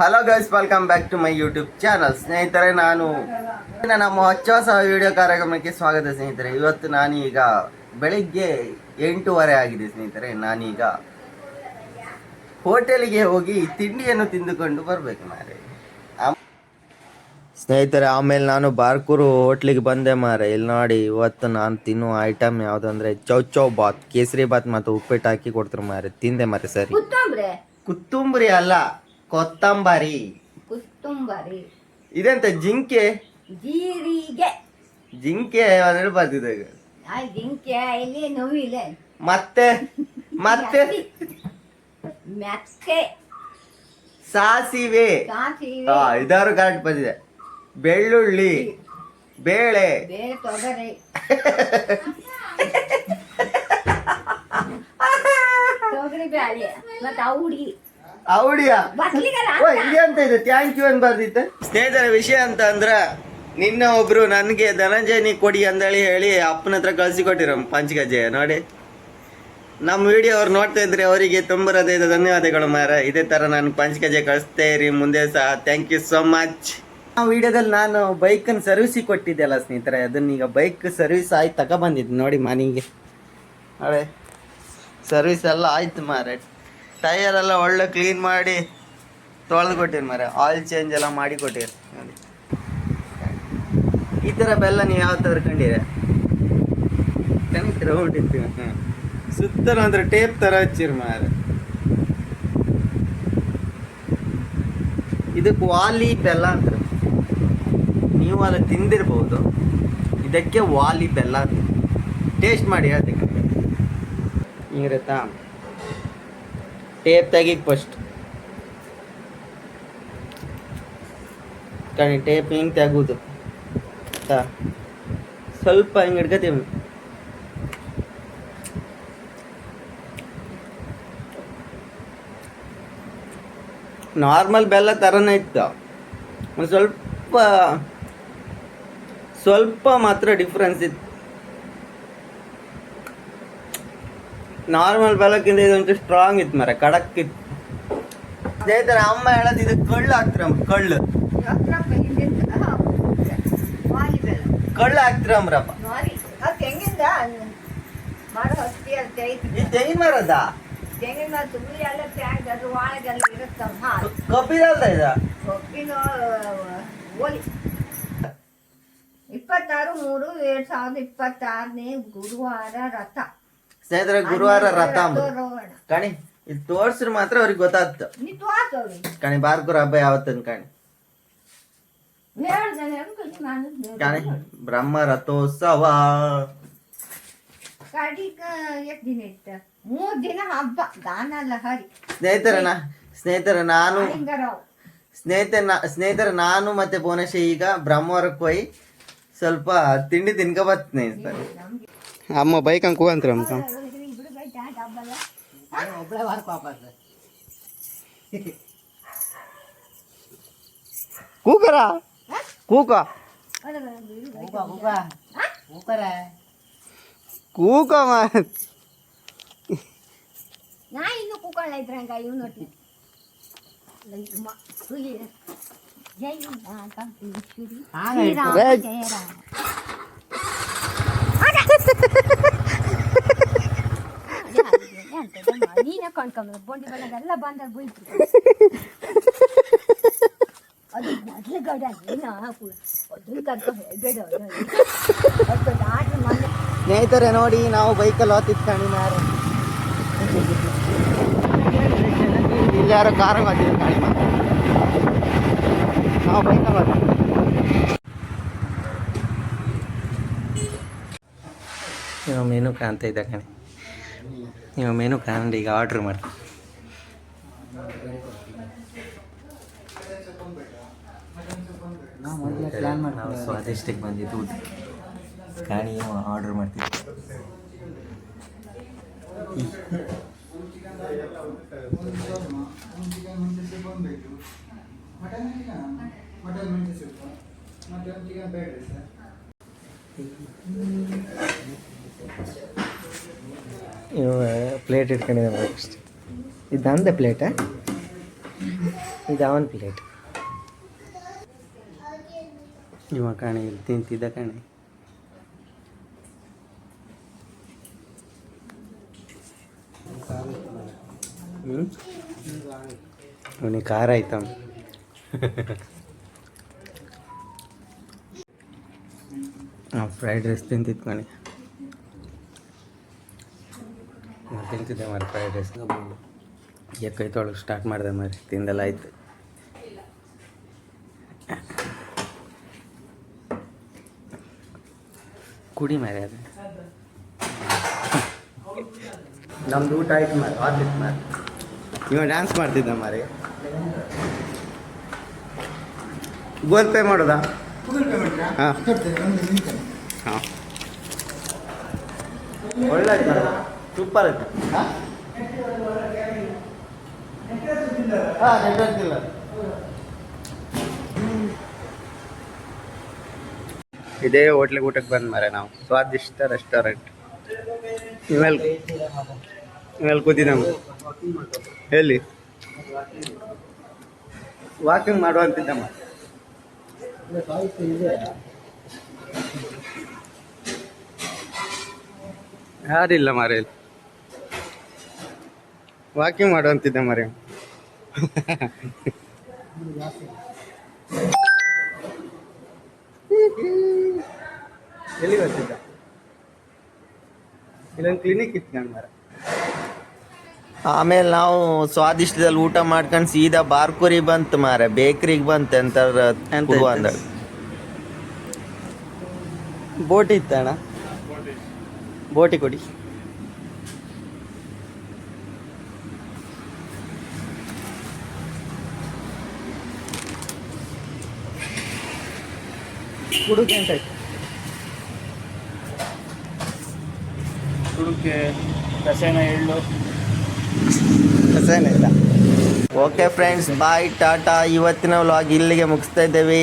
Hello guys, welcome back to my YouTube channel. ಸ್ನೇಹಿತರೆ, ನಮ್ಮ ಹೊಸ ವಿಡಿಯೋ ಕಾರ್ಯಕ್ರಮಕ್ಕೆ ಸ್ವಾಗತ. ಸ್ನೇಹಿತರೆ, ಇವತ್ತು ನಾನೀಗ ಬೆಳಿಗ್ಗೆ 8:30 ಆಗಿದೆ. ಸ್ನೇಹಿತರೆ, ನಾನೀಗ ಹೋಟೆಲಿಗೆ ಹೋಗಿ ತಿಂಡಿಯನ್ನು ತಿಂದುಕೊಂಡು ಬರಬೇಕು. ಸ್ನೇಹಿತರೆ, ಆಮೇಲೆ ನಾನು ಬಾರ್ಕೂರು ಹೋಟ್ಲಿಗೆ ಬಂದೆ ಮಾರೆ. ಇಲ್ಲಿ ನೋಡಿ, ಇವತ್ತು ನಾನು ತಿನ್ನುವ ಐಟಮ್ ಯಾವುದಂದ್ರೆ ಚೌ ಬಾತ್, ಕೇಸರಿ ಬಾತ್ ಮತ್ತು ಉಪ್ಪಿಟ್ಟು ಹಾಕಿ ಕೊಡ್ತಾರೆ ಮಾರೆ. ತಿಂದೆ ಮಾರೆ. ಸರಿ, ಕುತ್ತುಂಬರಿ ಅಲ್ಲ, ಕೊತ್ತಂಬರಿ. ಇದೆಂತ ಜಿಂಕೆ? ಜೀರಿಗೆ ಜಿಂಕೆ ಬರ್ತಿದೆ ಈಗ. ಜಿಂಕೆ ಇಲ್ಲಿ ನೋವಿಲ್ಲ. ಮತ್ತೆ ಮತ್ತೆ ಮೆಕ್ಕೆ ಸಾಸಿವೆ. ಇದಾರು ಕರೆಕ್ಟ್ ಬಂದಿದೆ. ಬೆಳ್ಳುಳ್ಳಿ, ಬೇಳೆ, ತೊಗರಿ, ತೊಗರಿ ಬೇಳೆ ಮತ್ತೆ ಔಡಿಯಾ ಅಂತ ಇದೆ. ಥ್ಯಾಂಕ್ ಯು ಅಂತ ಬರ್ದಿತ್ತೆ. ಸ್ನೇಹಿತರ, ವಿಷಯ ಅಂತ ಅಂದ್ರ ನಿನ್ನ ಒಬ್ರು ನನ್ಗೆ ಧನಂಜಯ ನೀ ಕೊಡಿ ಅಂದೇಳಿ ಹೇಳಿ ಅಪ್ಪನ ಹತ್ರ ಕಳ್ಸಿಕೊಟ್ಟಿರ ಪಂಚಗಜ್ಜೆ. ನೋಡಿ, ನಮ್ಮ ವಿಡಿಯೋ ಅವ್ರು ನೋಡ್ತಾ ಇದ್ರೆ ಅವರಿಗೆ ತುಂಬ ಹೃದಯದ ಧನ್ಯವಾದಗಳು ಮಾರ. ಇದೇ ತರ ನಾನು ಪಂಚಗಜ್ಜೆ ಕಳಿಸ್ತೇ ಇರಿ ಮುಂದೆ ಸಹ. Thank you so much. ಆ ವಿಡಿಯೋದಲ್ಲಿ ನಾನು ಬೈಕನ್ನು ಸರ್ವಿಸಿಗೆ ಕೊಟ್ಟಿದ್ದೆ ಅಲ್ಲ ಸ್ನೇಹಿತರೆ, ಅದನ್ನೀಗ ಬೈಕ್ ಸರ್ವಿಸ್ ಆಯ್ತು ತಗೊಬಂದಿದ್ದು ನೋಡಿ ಮನೆಗೆ. ನೋಡಿ, ಸರ್ವಿಸ್ ಎಲ್ಲ ಆಯ್ತು ಮಾರೆ. ಟೈರ್ ಎಲ್ಲ ಒಳ್ಳೆ ಕ್ಲೀನ್ ಮಾಡಿ ತೊಳೆದು ಕೊಟ್ಟಿರಿ ಮಾರೆ. ಆಯಿಲ್ ಚೇಂಜ್ ಎಲ್ಲ ಮಾಡಿ ಕೊಟ್ಟಿರಿ ನೋಡಿ. ಈ ಥರ ಬೆಲ್ಲ ನೀವು ಯಾವ ಥರ ಕಂಡಿರ ರೌಂಡ್ ಇತ್ತು. ಸುತ್ತಲೂ ಅಂದ್ರೆ ಟೇಪ್ ಥರ ಹಚ್ಚಿರಿ ಮಾರೆ. ಇದಕ್ಕೆ ವಾಲಿ ಬೆಲ್ಲ ಅಂತ ನೀವು ಅಲ್ಲಿ ತಿಂದಿರ್ಬೋದು. ಇದಕ್ಕೆ ವಾಲಿ ಬೆಲ್ಲ ಅಂತ. ಟೇಸ್ಟ್ ಮಾಡಿ ಅದಕ್ಕೆ ಹಿಂಗಿರುತ್ತಾ. ಟೇಪ್ ತೆಗಿ ಫಸ್ಟ್. ಕಣಿ ಟೇಪ್ ಹಿಂಗೆ ತೆಗೋದು. ಸ್ವಲ್ಪ ಹಿಂಗೆ ಹಿಡ್ಕೊತೀವಿ. ನಾರ್ಮಲ್ ಬೆಲ್ಲ ಥರನೇ ಇತ್ತು. ಒಂದು ಸ್ವಲ್ಪ ಮಾತ್ರ ಡಿಫ್ರೆನ್ಸ್ ಇತ್ತು. ನಾರ್ಮಲ್ ಬೆಲ್ಲಕ್ಕಿಂತ ಇದೊಂದು ಸ್ಟ್ರಾಂಗ್ ಇತ್ತು ಮರ, ಖಡಕ್ ಇತ್ತು. ಸ್ನೇಹಿತರೆ, ಅಮ್ಮ ಹೇಳೋದು ಇದು ಕಳ್ಳು ಹಾಕ್ತಿರಮ್ಮ. ಕಳ್ಳು ಹಾಕ್ತಿರಮ್ರಪ್ಪ. ತೆಂಗಿನ ಮರದ ಕಬ್ಬಿನಲ್ದ ಇದ 26/3/2026 ಗುರುವಾರ ರಥ. ಸ್ನೇಹಿತರೆ, ಗುರುವಾರ ರಥ ಕಣಿ. ಇದು ತೋರ್ಸ್ರಿ ಮಾತ್ರ ಅವ್ರಿಗೆ ಗೊತ್ತಾಗ್ತು ಕಣಿ. ಬಾರ್ಕೂರ್ ಹಬ್ಬ ಯಾವತ್ತನ್ ಕಣಿ. ಕಣಿ, ಬ್ರಹ್ಮ ರಥೋತ್ಸವ. 3 ದಿನ ಹಬ್ಬ. ಗಾನ ಲಹರಿ. ಸ್ನೇಹಿತರೆ, ನಾನು ಮತ್ತೆ ಭುವನೇಶ ಈಗ ಬ್ರಹ್ಮವರಕ್ಕೆ ಹೋಗಿ ಸ್ವಲ್ಪ ತಿಂಡಿ ತಿನ್ಕೊಬರ್ತೀನಿ. ಅಮ್ಮ ಬೈಕ್ ಹಂಗೆ ಕೂಗಂತ್ರ ಕೂಕರ ಕೂಕ ಕೂಕ ನಾ ಇನ್ನು ಕೂಕಳ ಇದ್ರಂಗ ಇವ್ ನೋಡಿ. ನೀನೇ ಕೊಂಡ್ಕೊಂಬ ಬೋಂಡಿ ಬೆಳಗೆಲ್ಲ ಬಂದಾಗ ಬೈತು. ಅದು ಮೊದಲು ಗಡ ಸ್ನೇಹಿತರೆ, ನೋಡಿ ನಾವು ಬೈಕಲ್ಲಿ ಹೋಗ್ತಿದ್ ಕಣಿ ಮಾರು. ಇಲ್ಲಿ ಯಾರೋ ಕಾರ್ ಹೋಗ್ತಿದ್ದ ಕಣಿ ಮಾರು. ನಾವು ಬೈಕಲ್ಲಿ ಹೋಗ್ತೀವಿ. ನೀವು ಮೆನು ಕಾಣ್ತಾ ಇದ್ದ ಕಣಿ. ನೀವು ಮೆನು ಕಾಣಿ ಈಗ ಆರ್ಡ್ರ್ ಮಾಡಿ. ನಾವು ಸ್ವಾದಿಷ್ಟಕ್ಕೆ ಬಂದಿದ್ದು ಕಾಣಿ ಆರ್ಡರ್ ಮಾಡ್ತೀವಿ. ಪ್ಲೇಟ್ ಇಟ್ಕೊಂಡಿದ್ದೆ ಅಷ್ಟೇ. ಇದು ನಂದೇ ಪ್ಲೇಟಾ? ಇದು ಅವನ್ ಪ್ಲೇಟ್ ಇವ ಕಾಣೆ ಇಲ್ಲಿ ತಿಂತಿದ್ದ ಕಾಣೆ. ಅವನಿಗೆ ಖಾರ ಆಯ್ತವ. ಫ್ರೈಡ್ ರೈಸ್ ತಿಂತಿತ್ತು ಕಣೆ. ತಿಂತಿದ್ದೆ ಮಾರಿ ಫ್ರೈಡ್ ರೈಸ್. ಕೈ ತೊಳಗೆ ಸ್ಟಾರ್ಟ್ ಮಾಡಿದೆ ಮಾರಿ, ತಿಂದೆಲ್ಲ ಆಯ್ತು. ಕುಡಿ ಮಾರಿ ಅದು ನಮ್ದು ಊಟ ಆಯ್ತು ಮಾರಿ. ಆಗಿತ್ತು ಮಾರಿ. ಇವ ಡ್ಯಾನ್ಸ್ ಮಾಡ್ತಿದ್ದ ಮಾರಿ. ಗೂಗಲ್ ಪೇ ಮಾಡೋದಾ? ಹಾಂ ಹಾಂ ಒಳ್ಳೆ ಆಯ್ತು ಮಾರಿ, ಸೂಪರ್ ಆಯ್ತು. ಹಾಂ ನೆಟ್ವರ್ಕ್ ಇಲ್ಲ. ಇದೇ ಹೋಟ್ಲಿಗೆ ಊಟಕ್ಕೆ ಬಂದು ಮಾರೆ ನಾವು. ಸ್ವಾದಿಷ್ಟ ರೆಸ್ಟೋರೆಂಟ್. ಇವೆಲ್ಲ ಕೂತಿದ್ದಮ್ಮ. ಎಲ್ಲಿ ವಾಕಿಂಗ್ ಮಾಡುವಂತಿದ್ದಮ್ಮ. ಯಾರಿಲ್ಲ ಮಾರೆ, ವಾಕಿಂಗ್ ಮಾಡುವಂತಿದ್ದ ಮಾರೆ. ಎಲ್ಲಿ ಬರ್ತಿದ್ದ? ಇಲ್ಲೊಂದು ಕ್ಲಿನಿಕ್ ಇತ್ತು ನಾನು ಮಾರ. ಆಮೇಲೆ ನಾವು ಸ್ವಾದಿಷ್ಟದಲ್ಲಿ ಊಟ ಮಾಡ್ಕೊಂಡು ಸೀದಾ ಬಾರ್ಕುರಿ ಬಂತು ಮಾರ, ಬೇಕ್ರಿಗೆ ಬಂತು. ಎಂತ ಅಂದ ಬೋಟಿ ಇತ್ತಣ್ಣ, ಬೋಟಿ ಕೊಡಿ. ಕುಡುಕೆ ಅಂತ ಆಯ್ತು. ಕುಡುಕೆ ರಸಾಯನ ಎಳ್ಳು ರಸಾಯನ ಇಲ್ಲ. ಓಕೆ ಫ್ರೆಂಡ್ಸ್, ಬಾಯ್, ಟಾಟಾ. ಇವತ್ತಿನ ವ್ಲಾಗ್ ಇಲ್ಲಿಗೆ ಮುಗಿಸ್ತಾ ಇದ್ದೇವೆ.